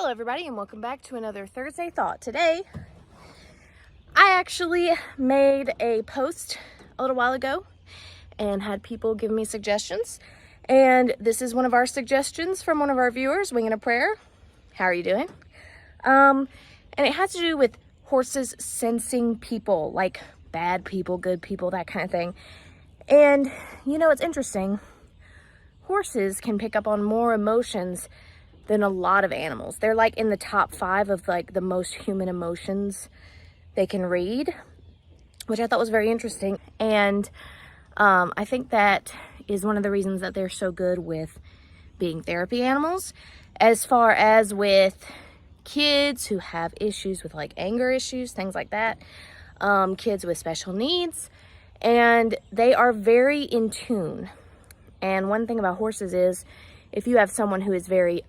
Hello everybody and welcome back to another Thursday Thought. Today, I actually made a post a little while ago and had people give me suggestions. And this is one of our suggestions from one of our viewers, Winging a Prayer. How are you doing? And it has to do with horses sensing people, like bad people, good people, that kind of thing. And you know, it's interesting. Horses can pick up on more emotions than a lot of animals. They're like in the top 5 of like the most human emotions they can read, which I thought was very interesting. And I think that is one of the reasons that they're so good with being therapy animals, as far as with kids who have issues with like anger issues, things like that, kids with special needs, and they are very in tune. And one thing about horses is, if you have someone who is very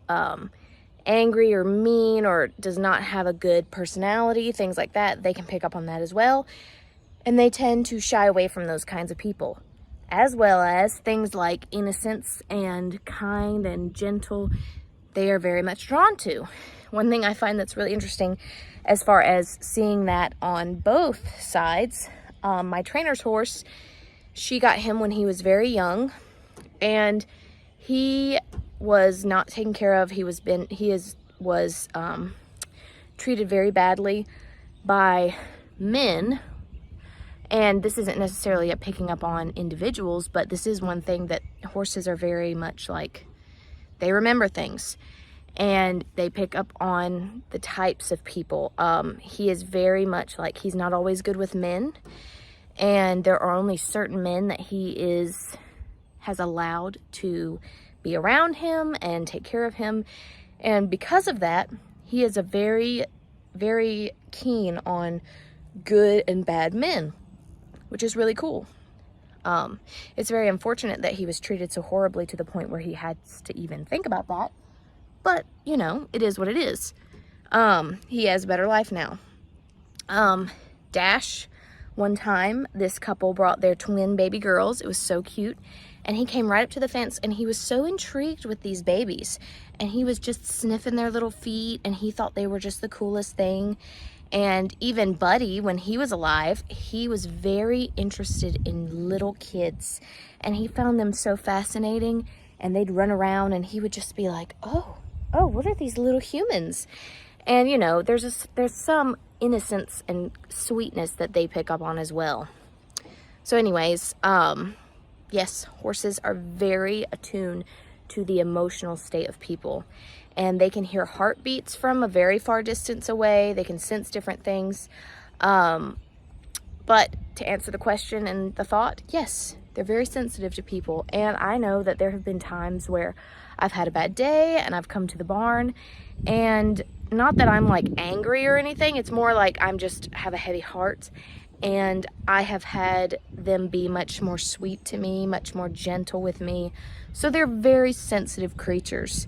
angry or mean or does not have a good personality, things like that, they can pick up on that as well. And they tend to shy away from those kinds of people, as well as things like innocence and kind and gentle. They are very much drawn to. One thing I find that's really interesting, as far as seeing that on both sides, my trainer's horse, she got him when he was very young, and he was not taken care of. He was treated very badly by men. And this isn't necessarily a picking up on individuals, but this is one thing that horses are very much like, they remember things and they pick up on the types of people. He is very much like, he's not always good with men, and there are only certain men that he has allowed to be around him and take care of him. And because of that, he is a very, very keen on good and bad men, which is really cool. It's very unfortunate that he was treated so horribly to the point where he had to even think about that. But, you know, it is what it is. He has a better life now. Dash, one time, this couple brought their twin baby girls. It was so cute. And he came right up to the fence and he was so intrigued with these babies. And he was just sniffing their little feet and he thought they were just the coolest thing. And even Buddy, when he was alive, he was very interested in little kids. And he found them so fascinating, and they'd run around and he would just be like, oh, what are these little humans? And you know, there's some innocence and sweetness that they pick up on as well. So anyways, yes, horses are very attuned to the emotional state of people, and they can hear heartbeats from a very far distance away. They can sense different things. But to answer the question and the thought, yes, they're very sensitive to people. And I know that there have been times where I've had a bad day and I've come to the barn, and not that I'm like angry or anything. It's more like I'm just have a heavy heart. And I have had them be much more sweet to me, much more gentle with me. So they're very sensitive creatures,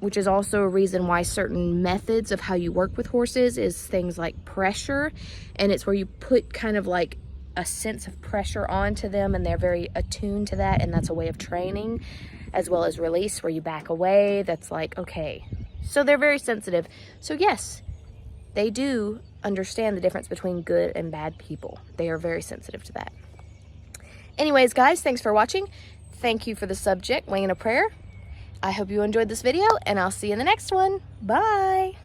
which is also a reason why certain methods of how you work with horses is things like pressure. And it's where you put kind of like a sense of pressure onto them, and they're very attuned to that. And that's a way of training, as well as release, where you back away. That's like, okay. So they're very sensitive. So yes, they do understand the difference between good and bad people. They are very sensitive to that. Anyways, guys, thanks for watching. Thank you for the subject, Winging a Prayer. I hope you enjoyed this video, and I'll see you in the next one. Bye.